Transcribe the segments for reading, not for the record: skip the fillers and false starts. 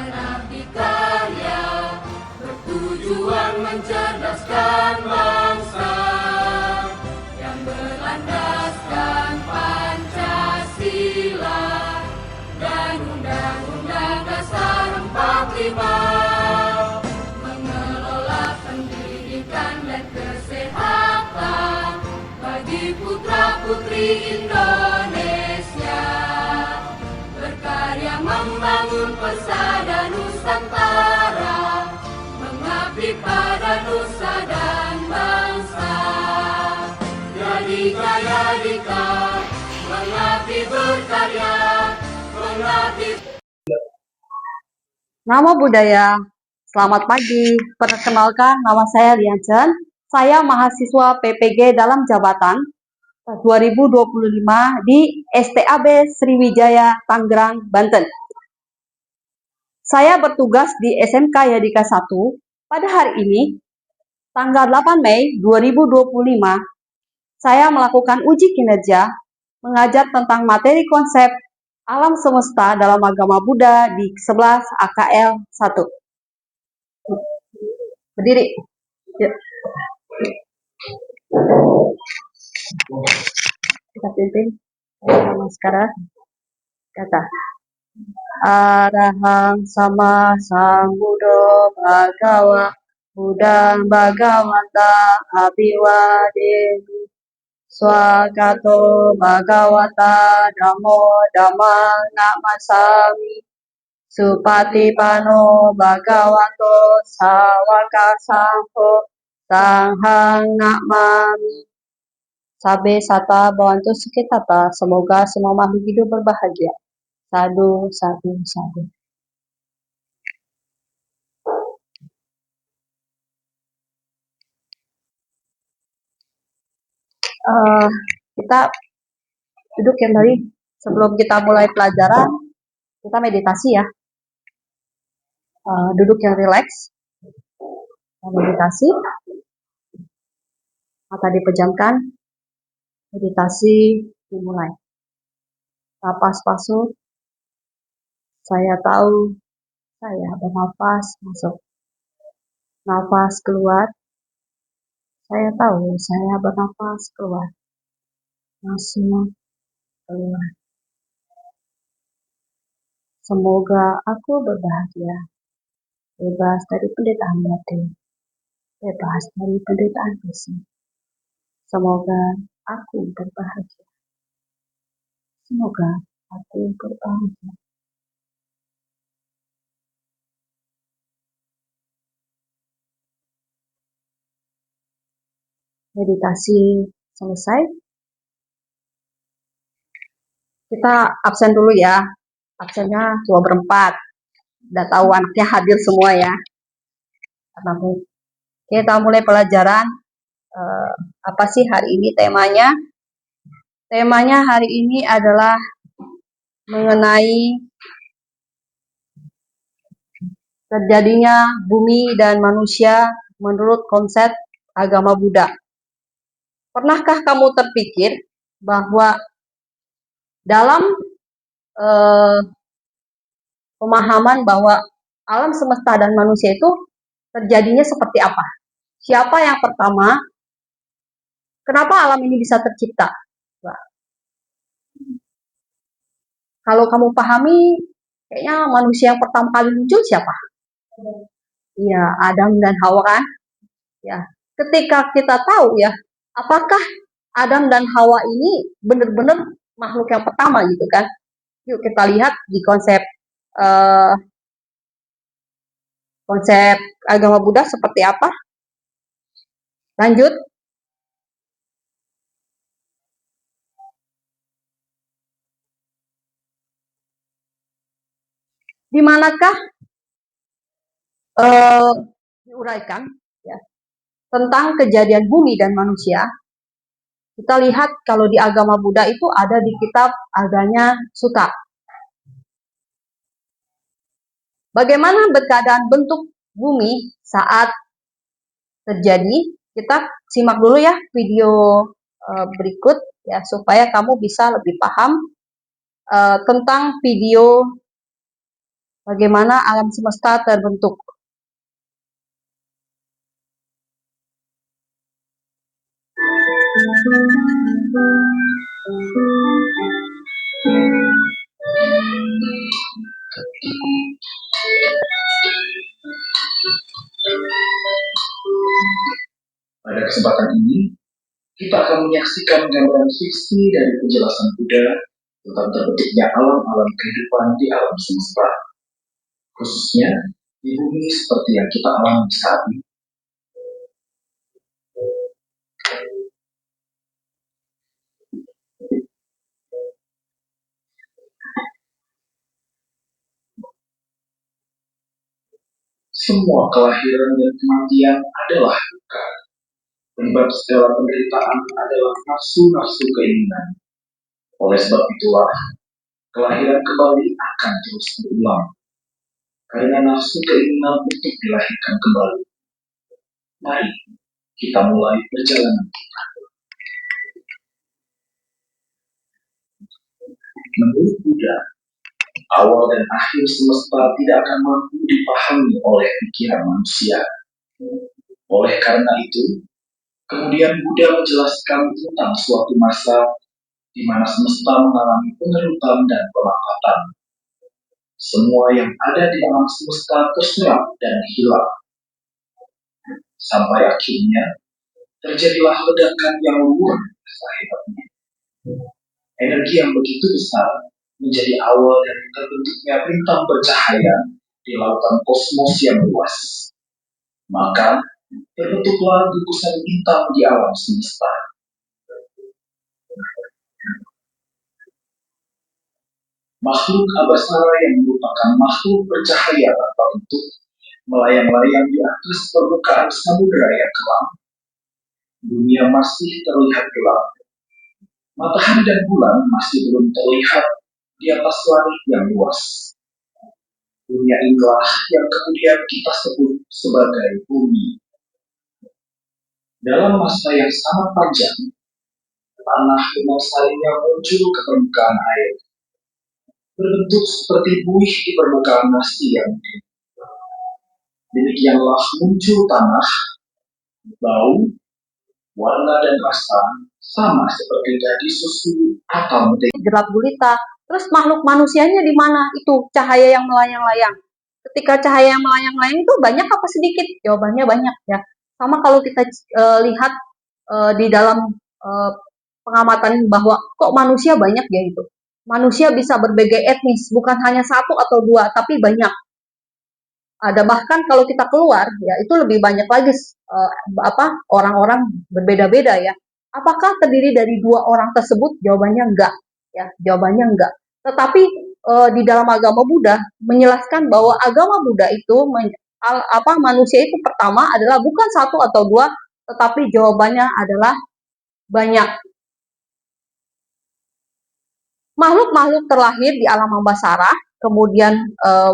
mengabdi karya, bertujuan mencerdaskan bangsa yang berlandaskan Pancasila dan Undang-Undang Dasar 45, mengelola pendidikan dan kesehatan bagi putra-putri Indonesia, berkarya membangun persada Nusantara, mengabdi pada nusa dan bangsa. Jadi Jaya Dika, mengabdi berkarya, mengabdi. Nama budaya. Selamat pagi. Perkenalkan, nama saya Lian Chen. Saya mahasiswa PPG dalam jabatan 2025 di STAB Sriwijaya, Tangerang, Banten. Saya bertugas di SMK Yadika 1. Pada hari ini, tanggal 8 Mei 2025, saya melakukan uji kinerja mengajar tentang materi konsep alam semesta dalam agama Buddha di 11 AKL 1. Berdiri. Ya. Kita pimpin. Sekarang kata Arahang sama Sambuddho Bhagawa Buddhang Bhagawata Abhiwademi Swagato Bhagawata Dhammo Dhammang Namasami Supatipano Bhagavato Sawaka Sangho Sanghang Namami. Sabe Sata Bawantu Sukitata. Semoga semua makhluk hidup berbahagia. Sadu, sadu, sadu. Kita duduk kembali. Sebelum kita mulai pelajaran, kita meditasi ya. Duduk yang rileks. Meditasi. Mata dipejamkan. Meditasi dimulai. Napas masuk. Saya tahu saya bernafas masuk. Nafas keluar. Saya tahu saya bernafas keluar. Masuk, keluar. Semoga aku berbahagia. Bebas dari penderitaan batin. Bebas dari penderitaan fisik. Semoga aku berbahagia. Semoga aku berbahagia. Meditasi selesai. Kita absen dulu ya. Absennya cuma berempat. Udah tahu anaknya hadir semua ya. Kita mulai pelajaran. Apa sih hari ini temanya? Temanya hari ini adalah mengenai terjadinya bumi dan manusia menurut konsep agama Buddha. Pernahkah kamu terpikir bahwa dalam pemahaman bahwa alam semesta dan manusia itu terjadinya seperti apa? Siapa yang pertama? Kenapa alam ini bisa tercipta? Nah, kalau kamu pahami, kayaknya manusia yang pertama kali muncul siapa? Iya, Adam dan Hawa kan? Ya, ketika kita tahu ya, apakah Adam dan Hawa ini benar-benar makhluk yang pertama gitu kan? Yuk kita lihat di konsep agama Buddha seperti apa. Lanjut. Di manakah diuraikan ya, tentang kejadian bumi dan manusia? Kita lihat kalau di agama Buddha itu ada di kitab Aganya Sutta. Bagaimana keadaan bentuk bumi saat terjadi? Kita simak dulu ya video berikut ya supaya kamu bisa lebih paham tentang video bagaimana alam semesta terbentuk. Pada kesempatan ini, kita akan menyaksikan gambaran fiksi dari penjelasan Buddha tentang terbentuknya alam-alam kehidupan di alam semesta, khususnya di bumi seperti yang kita alami saat ini. Semua kelahiran dan kematian adalah duka. Penyebab segala penderitaan adalah nafsu-nafsu keinginan. Oleh sebab itulah, kelahiran kembali akan terus berulang. Karena nafsu keinginan untuk dilahirkan kembali. Mari kita mulai perjalanan kita. Menurut Buddha, awal dan akhir semesta tidak akan mampu dipahami oleh pikiran manusia. Oleh karena itu, kemudian Buddha menjelaskan tentang suatu masa di mana semesta mengalami pengerutan dan pemangkatan. Semua yang ada di alam semesta terserap dan hilang. Sampai akhirnya, terjadilah ledakan yang luar biasa hebatnya. Energi yang begitu besar menjadi awal dari terbentuknya bintang bercahaya di lautan kosmos yang luas. Maka, terbentuklah gugusan bintang di alam semesta. Makhluk abasara yang merupakan makhluk bercahaya tanpa bentuk melayang-layang di atas permukaan samudera yang kelam. Dunia masih terlihat gelap. Matahari dan bulan masih belum terlihat di atas langit yang luas. Dunia inilah yang kemudian kita sebut sebagai bumi. Dalam masa yang sangat panjang, tanah dengan sarinya muncul ke permukaan air, berbentuk seperti buih di permukaan nasi yang mungkin. Demikianlah muncul tanah, bau, warna dan rasa sama seperti gadis susu atau mentega. Gelap gulita. Terus makhluk manusianya di mana? Itu cahaya yang melayang-layang. Ketika cahaya yang melayang-layang itu banyak apa sedikit? Jawabannya banyak ya. Sama kalau kita lihat di dalam pengamatan bahwa kok manusia banyak ya itu. Manusia bisa berbagai etnis, bukan hanya satu atau dua, tapi banyak. Ada bahkan kalau kita keluar ya itu lebih banyak lagi orang-orang berbeda-beda ya. Apakah terdiri dari dua orang tersebut? Jawabannya enggak ya, jawabannya enggak. Tetapi di dalam agama Buddha menjelaskan bahwa agama Buddha itu manusia itu pertama adalah bukan satu atau dua, tetapi jawabannya adalah banyak. Makhluk-makhluk terlahir di alam ambasara kemudian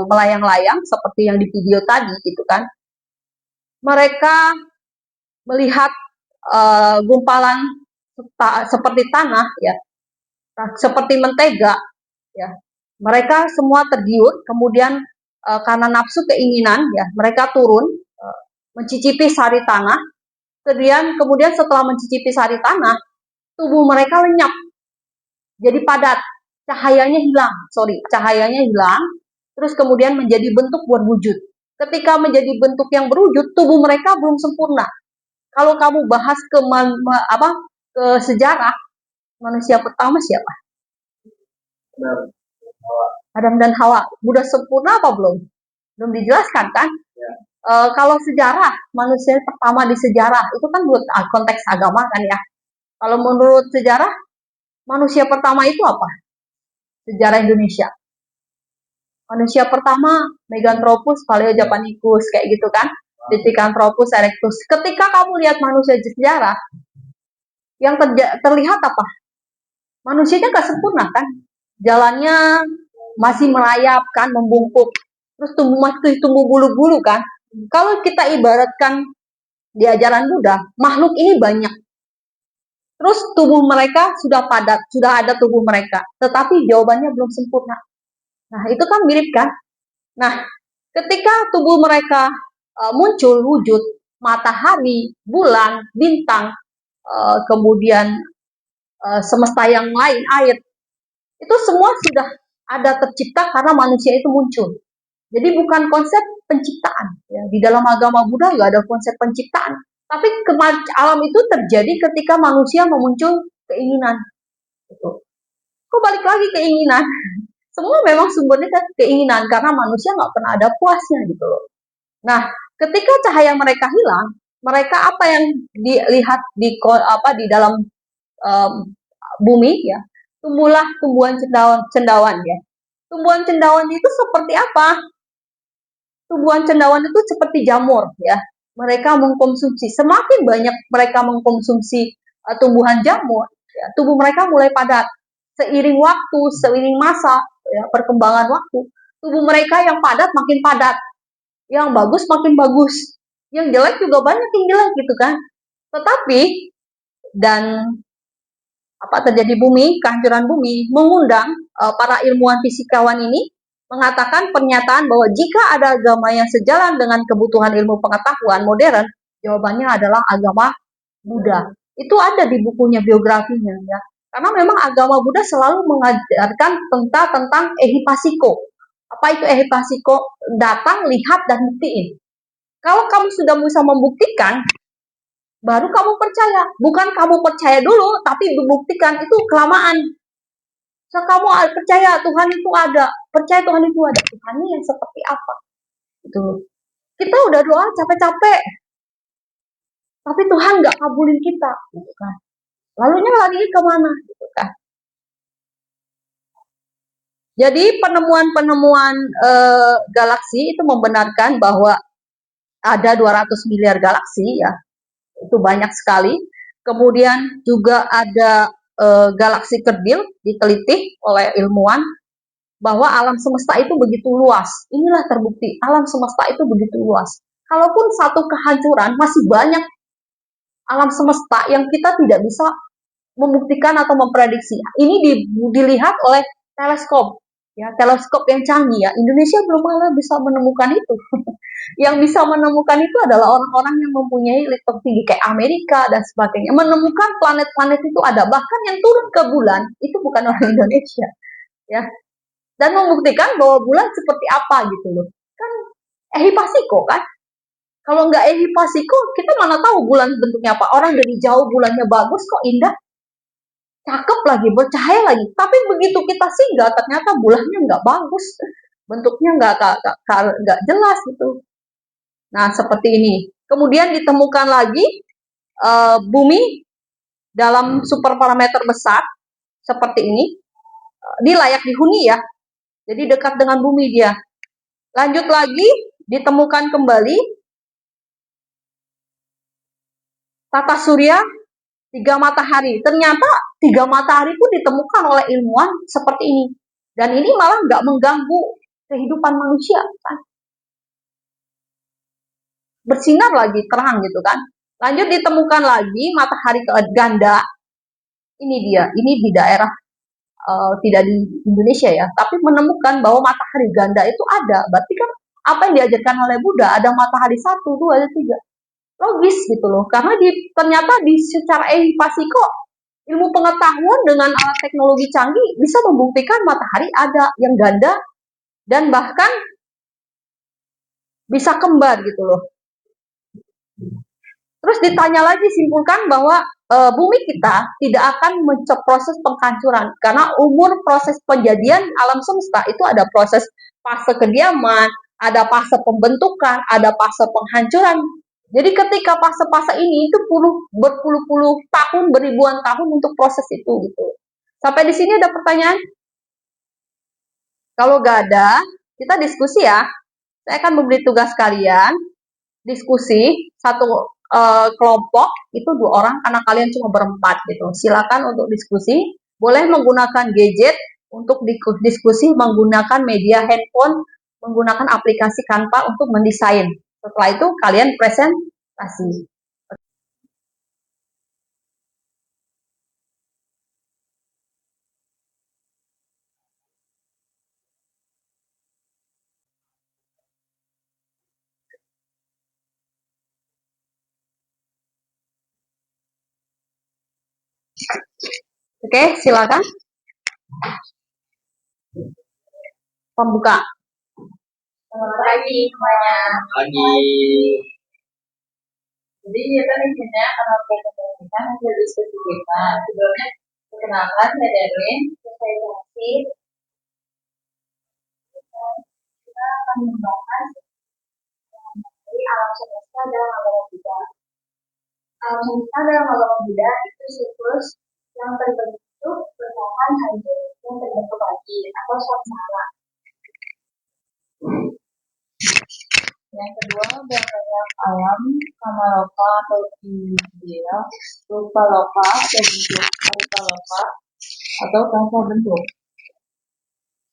melayang-layang seperti yang di video tadi gitu kan. Mereka melihat gumpalan seperti tanah ya, seperti mentega ya. Mereka semua tergiur, kemudian karena nafsu keinginan ya, mereka turun mencicipi sari tanah. Kemudian setelah mencicipi sari tanah, tubuh mereka lenyap. Jadi padat. Cahayanya hilang, terus kemudian menjadi bentuk berwujud. Ketika menjadi bentuk yang berwujud, tubuh mereka belum sempurna. Kalau kamu bahas ke sejarah, manusia pertama siapa? Adam dan Hawa. Udah sempurna apa belum? Belum dijelaskan kan? Ya. Kalau sejarah, manusia pertama di sejarah, itu kan buat konteks agama kan ya. Kalau menurut sejarah, manusia pertama itu apa? Sejarah Indonesia. Manusia pertama Meganthropus Paleojapanicus kayak gitu kan. Pithecanthropus erectus. Ketika kamu lihat manusia sejarah, yang terlihat apa? Manusianya gak sempurna kan? Jalannya masih merayap kan, membungkuk. Terus tumbuh bulu-bulu kan. Kalau kita ibaratkan di ajaran Buddha, makhluk ini banyak. Terus tubuh mereka sudah padat, sudah ada tubuh mereka. Tetapi jawabannya belum sempurna. Nah, itu kan mirip kan? Nah, ketika tubuh mereka muncul wujud matahari, bulan, bintang, kemudian semesta yang lain, air, itu semua sudah ada tercipta karena manusia itu muncul. Jadi bukan konsep penciptaan. Ya. Di dalam agama Buddha nggak ada konsep penciptaan. Tapi alam itu terjadi ketika manusia memuncul keinginan. Gitu. Kok balik lagi keinginan? Semua memang sumbernya kan keinginan karena manusia nggak pernah ada puasnya gitu loh. Nah, ketika cahaya mereka hilang, mereka apa yang dilihat di dalam um, bumi ya, tumbuhlah tumbuhan cendawan ya. Tumbuhan cendawan itu seperti apa? Tumbuhan cendawan itu seperti jamur ya. Mereka mengkonsumsi, semakin banyak mereka mengkonsumsi tumbuhan jamur, ya, tubuh mereka mulai padat. Seiring waktu, seiring masa, ya, perkembangan waktu, tubuh mereka yang padat makin padat, yang bagus makin bagus, yang jelek juga banyak yang jelek gitu kan. Tetapi dan apa terjadi bumi, kehancuran bumi mengundang para ilmuwan fisikawan ini mengatakan pernyataan bahwa jika ada agama yang sejalan dengan kebutuhan ilmu pengetahuan modern, jawabannya adalah agama Buddha. Itu ada di bukunya biografinya ya. Karena memang agama Buddha selalu mengajarkan tentang ehipasiko. Apa itu ehipasiko? Datang, lihat, dan buktiin. Kalau kamu sudah bisa membuktikan, baru kamu percaya. Bukan kamu percaya dulu, tapi dibuktikan. Itu kelamaan. So, kamu percaya Tuhan itu ada. Percaya Tuhan itu ada. Tuhan ini yang seperti apa? Itu. Kita udah doa capek-capek. Tapi Tuhan nggak kabulin kita. Gitu kan. Lalunya lari kemana? Gitu kan. Jadi penemuan-penemuan galaksi itu membenarkan bahwa ada 200 miliar galaksi ya. Itu banyak sekali. Kemudian juga ada galaksi kerdil diteliti oleh ilmuwan bahwa alam semesta itu begitu luas. Inilah terbukti, alam semesta itu begitu luas. Kalaupun satu kehancuran, masih banyak alam semesta yang kita tidak bisa membuktikan atau memprediksi. Ini dilihat oleh teleskop, ya teleskop yang canggih ya. Indonesia belum malah bisa menemukan itu. Yang bisa menemukan itu adalah orang-orang yang mempunyai laptop tinggi kayak Amerika dan sebagainya. Menemukan planet-planet itu ada. Bahkan yang turun ke bulan itu bukan orang Indonesia, ya. Dan membuktikan bahwa bulan seperti apa gitu loh. Kan ehipasiko kan. Kalau nggak ehipasiko, kita mana tahu bulan bentuknya apa. Orang dari jauh bulannya bagus kok, indah, cakep lagi, bercahaya lagi. Tapi begitu kita singgah, ternyata bulannya nggak bagus. Bentuknya nggak jelas gitu. Nah, seperti ini. Kemudian ditemukan lagi bumi dalam super parameter besar seperti ini. Dia layak dihuni ya. Jadi dekat dengan bumi dia. Lanjut lagi, ditemukan kembali tata surya 3 matahari. Ternyata 3 matahari pun ditemukan oleh ilmuwan seperti ini. Dan ini malah nggak mengganggu kehidupan manusia kan. Bersinar lagi, terang gitu kan. Lanjut ditemukan lagi matahari ganda. Ini dia, ini di daerah tidak di Indonesia ya, tapi menemukan bahwa matahari ganda itu ada. Berarti kan apa yang diajarkan oleh Buddha, ada matahari 1, 2, 3. Logis gitu loh, karena ternyata secara empati kok ilmu pengetahuan dengan alat teknologi canggih bisa membuktikan matahari ada yang ganda dan bahkan bisa kembar gitu loh. Terus ditanya lagi, simpulkan bahwa bumi kita tidak akan proses penghancuran karena umur proses penjadian alam semesta itu ada proses fase kediaman, ada fase pembentukan, ada fase penghancuran. Jadi ketika fase-fase ini itu berpuluh-puluh tahun, beribuan tahun untuk proses itu gitu. Sampai di sini ada pertanyaan? Kalau gak ada, kita diskusi ya. Saya akan memberi tugas kalian diskusi satu kelompok itu 2 orang karena kalian cuma berempat gitu. Silakan untuk diskusi. Boleh menggunakan gadget untuk diskusi menggunakan media handphone, menggunakan aplikasi Canva untuk mendesain. Setelah itu kalian presentasi. Oke, silakan. Pembuka. Selamat pagi semuanya. Pagi. Jadi kita di sini akan mempresentasikan hasil diskusi kita. Sebelumnya perkenalkan saya Darwin, saya Jasi. Kita akan membahas mengenai alam semesta dalam agama Buddha. Alam semesta dalam agama Buddha itu siklus yang terbentuk berdasarkan hancur yang terbentuk lagi atau samsara. Yang kedua, banyak alam, kamaloka atau indera, rupa loka atau bentuk rupa loka atau tanpa bentuk.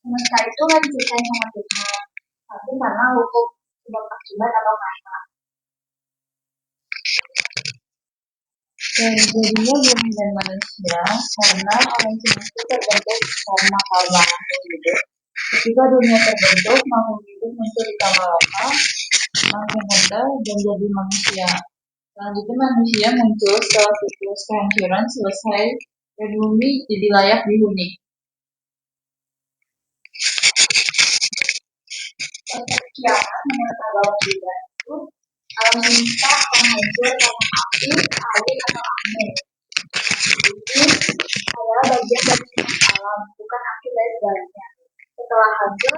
Semesta itu nggak diciptain sama Tuhan, tapi karena hukum sebab akibat atau karma. Dan jadinya bumi dan manusia karena alam semesta terbentuk karena karma hidup. Ketika dunia terbentuk, makhluk hidup muncul di kamaloka, langsung rendah dan jadi manusia. Selanjutnya manusia muncul setelah siklus kehancuran selesai dan bumi jadi layak dihuni. Konsep kiamat menurut agama Buddha itu alam semesta akan hancur karena api, air, atau angin. Ini adalah bagian dari sifat alam, bukan akhir dari segalanya. Setelah hancur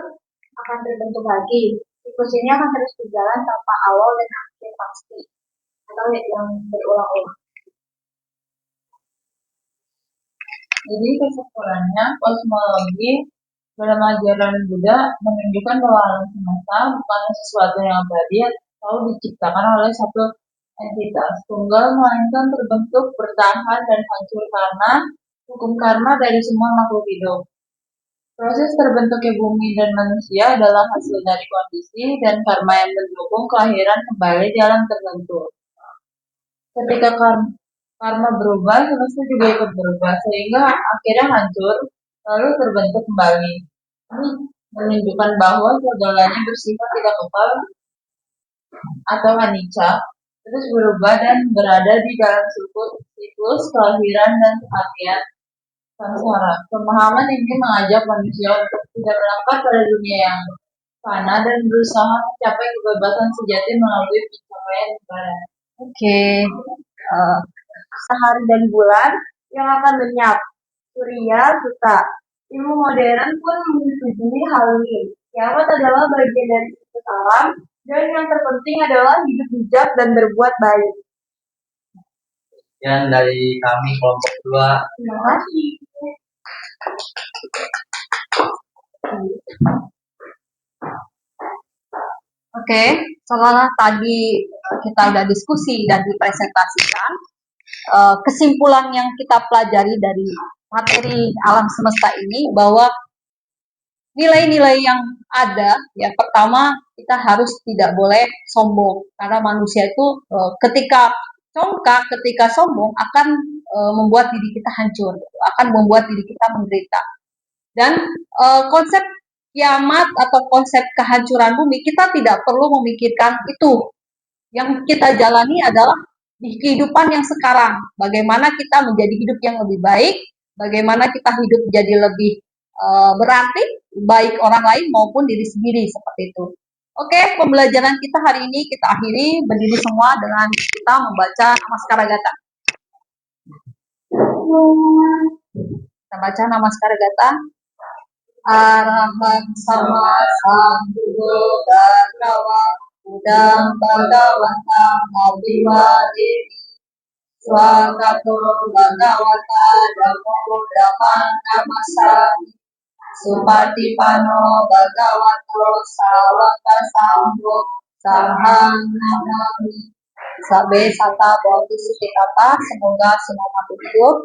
akan terbentuk lagi. Siklus ini akan terus berjalan tanpa awal dan akhir pasti atau yang berulang-ulang. Jadi kesimpulannya, kosmologi dalam ajaran Buddha menunjukkan bahwa alam semesta bukanlah sesuatu yang abadi atau diciptakan oleh satu entitas tunggal, melainkan terbentuk, bertahan, dan hancur karena hukum karma dari semua makhluk hidup. Proses terbentuknya bumi dan manusia adalah hasil dari kondisi dan karma yang mendukung kelahiran kembali di alam tertentu. Ketika karma berubah, semesta juga ikut berubah, sehingga akhirnya hancur, lalu terbentuk kembali. Ini menunjukkan bahwa segalanya bersifat tidak kekal atau anicca, terus berubah dan berada di dalam siklus kelahiran dan kematian samsara. Pemahaman ini mengajak manusia untuk tidak melangkah pada dunia yang fana dan berusaha mencapai kebebasan sejati melalui pencapaian ibadah. Oke. Sehari dan bulan yang akan lenyap. Surya Sutta. Ilmu modern pun menyetujui hal ini. Kiamat adalah bagian dari siklus alam, dan yang terpenting adalah hidup bijak dan berbuat baik. Yang dari kami kelompok 2. Terima kasih. Oke, setelah tadi kita udah diskusi dan dipresentasikan, kesimpulan yang kita pelajari dari materi alam semesta ini bahwa nilai-nilai yang ada, ya pertama kita harus tidak boleh sombong karena manusia itu ketika congkak, ketika sombong akan membuat diri kita hancur, akan membuat diri kita menderita. Dan konsep kiamat atau konsep kehancuran bumi kita tidak perlu memikirkan itu. Yang kita jalani adalah di kehidupan yang sekarang, bagaimana kita menjadi hidup yang lebih baik, bagaimana kita hidup jadi lebih berarti, baik orang lain maupun diri sendiri, seperti itu. Oke, pembelajaran kita hari ini kita akhiri, berdiri semua dengan kita membaca Namaskara Gata. Kita baca Namaskara Gata. Arahat sama sambuddho bhagava Buddhang bhagavatam abhimademi swakato bhagavata dhammo dhammang namasami supatipano bhagavato sawaka sambho sanghang namami. Sabe sata bauti sukitata, semoga semua makhluk hidup